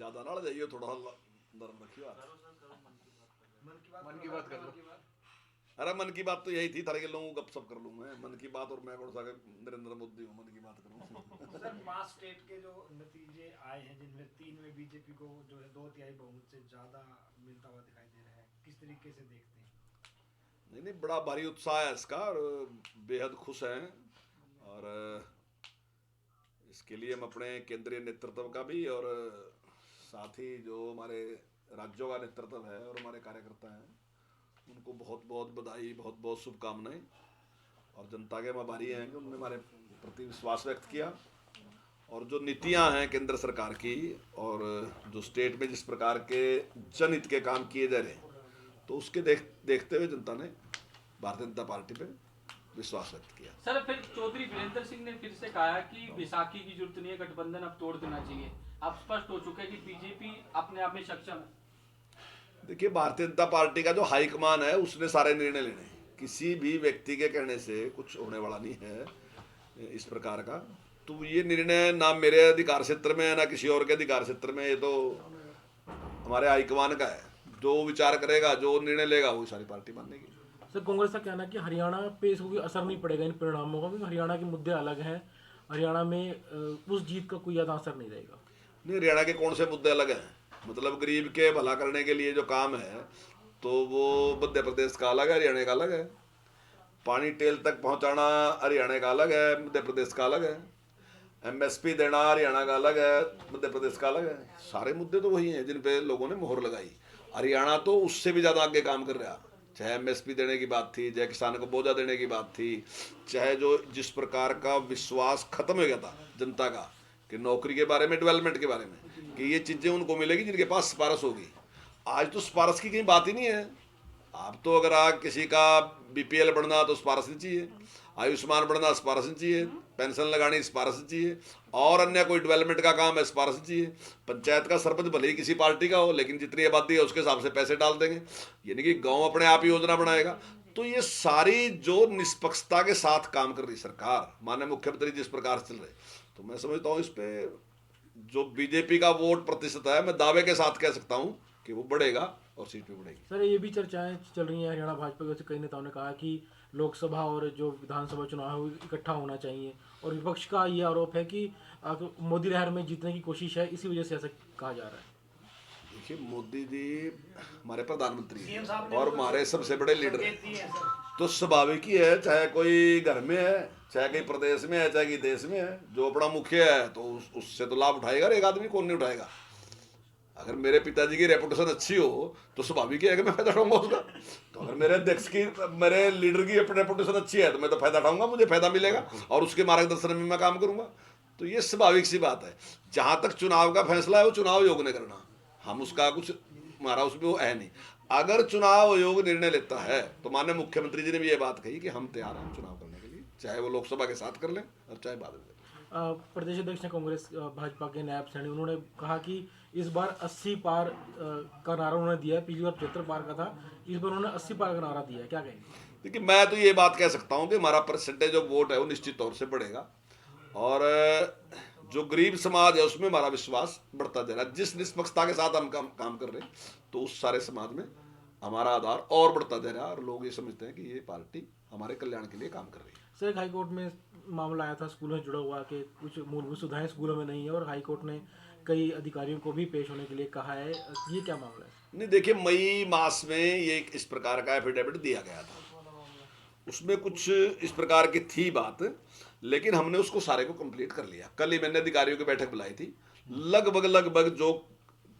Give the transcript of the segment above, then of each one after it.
ज्यादा ना जाइए, थोड़ा नरम रखिए बात। मन की बात कर लो। अरे मन की बात तो यही थी, तरह के लोगों को गपशप कर लूँ मैं। मन की बात, और मैं कौन सा नरेंद्र मोदी हूँ मन की बात करूँ। सर 5 स्टेट के जो नतीजे आए हैं जिनमें 3 में बीजेपी को जो है 2/3 बहुमत से ज्यादा मिलता हुआ दिखाई दे रहा है, किस तरीके से देखते हैं? नहीं नहीं, बड़ा भारी उत्साह है इसका, और बेहद खुश हैं। और इसके लिए हम अपने केंद्रीय नेतृत्व का भी, और साथ ही जो हमारे राज्यों का नेतृत्व है और हमारे कार्यकर्ता हैं, उनको बहुत बहुत बधाई, बहुत बहुत शुभकामनाएं। और जनता के हम आभारी हैं कि उन्होंने हमारे प्रति विश्वास व्यक्त किया। और जो नीतियां हैं केंद्र सरकार की, और जो स्टेट में जिस प्रकार के जनहित के काम किए जा रहे हैं, तो उसके देखते हुए जनता ने भारतीय जनता पार्टी पे विश्वास व्यक्त किया। सर फिर चौधरी वीरेंद्र सिंह ने फिर से कहा कि बैसाखी की जरूरत नहीं है, गठबंधन अब तोड़ देना चाहिए। अब स्पष्ट हो चुका है कि बीजेपी अपने आप में सक्षम है। देखिए, भारतीय जनता पार्टी का जो हाईकमान है उसने सारे निर्णय लेने हैं। किसी भी व्यक्ति के कहने से कुछ होने वाला नहीं है इस प्रकार का। तो ये निर्णय ना मेरे अधिकार क्षेत्र में है ना किसी और के अधिकार क्षेत्र में, ये तो हमारे हाईकमान का है। जो विचार करेगा, जो निर्णय लेगा, वो सारी पार्टी मानेगी। सर कांग्रेस का कहना है कि हरियाणा पे इसको कोई असर नहीं पड़ेगा इन परिणामों का, क्योंकि हरियाणा के मुद्दे अलग हैं। हरियाणा में उस जीत का कोई ज़्यादा असर नहीं रहेगा। नहीं, हरियाणा के कौन से मुद्दे अलग हैं? मतलब गरीब के भला करने के लिए जो काम है, तो वो मध्य प्रदेश का अलग है, हरियाणा का अलग है। पानी टेल तक पहुंचाना हरियाणा का अलग है, मध्य प्रदेश का अलग है। एमएसपी देना हरियाणा का अलग है, मध्य प्रदेश का अलग है। सारे मुद्दे तो वही हैं जिन पे लोगों ने मोहर लगाई। हरियाणा तो उससे भी ज़्यादा आगे काम कर रहा। चाहे एमएसपी देने की बात थी, चाहे किसानों को बोझा देने की बात थी, चाहे जो जिस प्रकार का विश्वास खत्म हो गया था जनता का कि नौकरी के बारे में, डेवलपमेंट के बारे में, कि ये चीज़ें उनको मिलेगी जिनके पास सिफारिश होगी। आज तो सिफारिश की कहीं बात ही नहीं है। आप तो अगर आप किसी का बीपीएल बढ़ना तो सिफारिश नहीं चाहिए, आयुष्मान बढ़ना सिफारिश नहीं चाहिए, पेंशन लगानी सिफारिश नहीं चाहिए, और अन्य कोई डेवलपमेंट का काम है सिफारिश नहीं चाहिए। पंचायत का सरपंच भले ही किसी पार्टी का हो, लेकिन जितनी आबादी है उसके हिसाब से पैसे डाल देंगे, यानी कि गांव अपने आप ही योजना बनाएगा। तो ये सारी जो निष्पक्षता के साथ काम कर रही सरकार, माननीय मुख्यमंत्री जिस प्रकार से चल रहे, तो मैं समझता हूँ इस पे जो बीजेपी का वोट प्रतिशत है, मैं दावे के साथ कह सकता हूँ कि वो बढ़ेगा और सीट पे बढ़ेगी। सर ये भी चर्चाएं चल रही हैं हरियाणा भाजपा की ओर से, कई नेताओं ने कहा कि लोकसभा और जो विधानसभा चुनाव है वो इकट्ठा होना चाहिए, और विपक्ष का ये आरोप है कि मोदी लहर में जीतने की कोशिश है, इसी वजह से ऐसा कहा जा रहा है। देखिए, मोदी जी हमारे प्रधानमंत्री सीएम हैं साहब ने और तो हमारे सबसे बड़े लीडर संकेत हैं। दिए हैं सर। तो स्वाभाविक ही है, चाहे कोई घर में है, चाहे कहीं प्रदेश में है, चाहे कहीं देश में है, जो अपना मुखिया है तो उससे तो लाभ उठाएगा। एक आदमी कौन नहीं उठाएगा? अगर मेरे पिताजी की रेपुटेशन अच्छी हो तो स्वाभाविक है कि मैं फायदा उठाऊंगा उसका। तो अगर मेरे अध्यक्ष की, मेरे लीडर की रेपुटेशन अच्छी है तो मैं तो फायदा उठाऊंगा, मुझे फायदा मिलेगा और उसके मार्गदर्शन में मैं काम करूंगा। तो ये स्वाभाविक सी बात है। जहां तक चुनाव का फैसला है वो चुनाव आयोग ने करना, हम उसका कुछ, हमारा उसमें वो है नहीं। अगर चुनाव आयोग निर्णय लेता है तो माननीय मुख्यमंत्री जी ने भी ये बात कही कि हम तैयार हैं चुनाव करने के लिए, चाहे वो लोकसभा के साथ कर लें और चाहे बाद में। प्रदेश अध्यक्ष ने कांग्रेस भाजपा के नायब सैनी, उन्होंने कहा कि इस बार 80 पार का नारा उन्होंने दिया है। पिछली बार 75 पार का था, इस बार उन्होंने 80 पार का नारा दिया है। क्या कहेंगे? देखिए, मैं तो ये बात कह सकता हूँ कि हमारा परसेंटेज ऑफ वोट है वो निश्चित तौर से बढ़ेगा, और जो गरीब समाज है उसमें हमारा विश्वास बढ़ता जा रहा है। जिस निष्पक्षता के साथ हम काम कर रहे हैं, तो उस सारे समाज में हमारा आधार और बढ़ता जा रहा है, और लोग ये समझते हैं कि ये पार्टी हमारे कल्याण के लिए काम कर रही है। सर एक हाईकोर्ट में मामला आया था स्कूलों से जुड़ा हुआ कि कुछ मूलभूत सुविधाएं स्कूलों में नहीं है, और हाईकोर्ट ने कई अधिकारियों को भी पेश होने के लिए कहा है। ये क्या मामला है? नहीं, देखिए, मई मास में ये इस प्रकार का एफिडेविट दिया गया था, उसमें कुछ इस प्रकार की थी बात, लेकिन हमने उसको सारे को कंप्लीट कर लिया। कल ही मैंने अधिकारियों की बैठक बुलाई थी, लगभग जो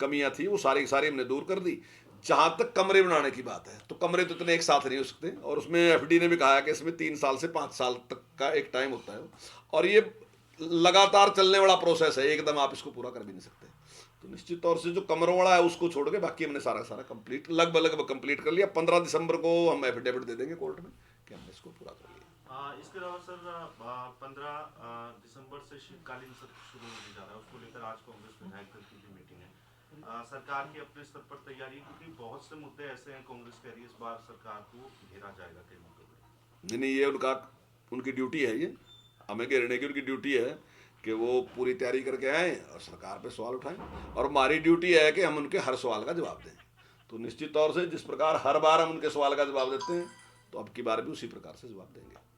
कमियां थी वो सारी सारी हमने दूर कर दी। जहां तक कमरे बनाने की बात है, तो कमरे तो इतने एक साथ नहीं हो सकते, और उसमें एफडी ने भी कहा कि इसमें 3 साल से 5 साल तक का एक टाइम होता है, और ये लगातार चलने वाला प्रोसेस है, एकदम आप इसको पूरा कर भी नहीं सकते। तो निश्चित तौर से जो कमरों वाला है उसको छोड़ के बाकी हमने सारा कंप्लीट, लगभग कंप्लीट कर लिया। 15 दिसंबर को हम एफिडेविट दे देंगे कोर्ट में कि हमने इसको पूरा कर लिया। इसके अलावा सर 15 दिसंबर से शीतकालीन सत्र शुरू होने जा रहा है, उसको लेकर आज कांग्रेस विधायक दल की भी मीटिंग है। सरकार की अपने स्तर पर तैयारी, क्योंकि बहुत से मुद्दे ऐसे हैं, कांग्रेस कह रही है इस बार सरकार को घेरा जाएगा कई मुद्दों पर। नहीं, ये उनकी ड्यूटी है, ये हमें घेरने की उनकी ड्यूटी है। कि वो पूरी तैयारी करके आएँ और सरकार पे सवाल उठाएं, और हमारी ड्यूटी है कि हम उनके हर सवाल का जवाब दें। तो निश्चित तौर से जिस प्रकार हर बार हम उनके सवाल का जवाब देते हैं, तो अब की बार भी उसी प्रकार से जवाब देंगे।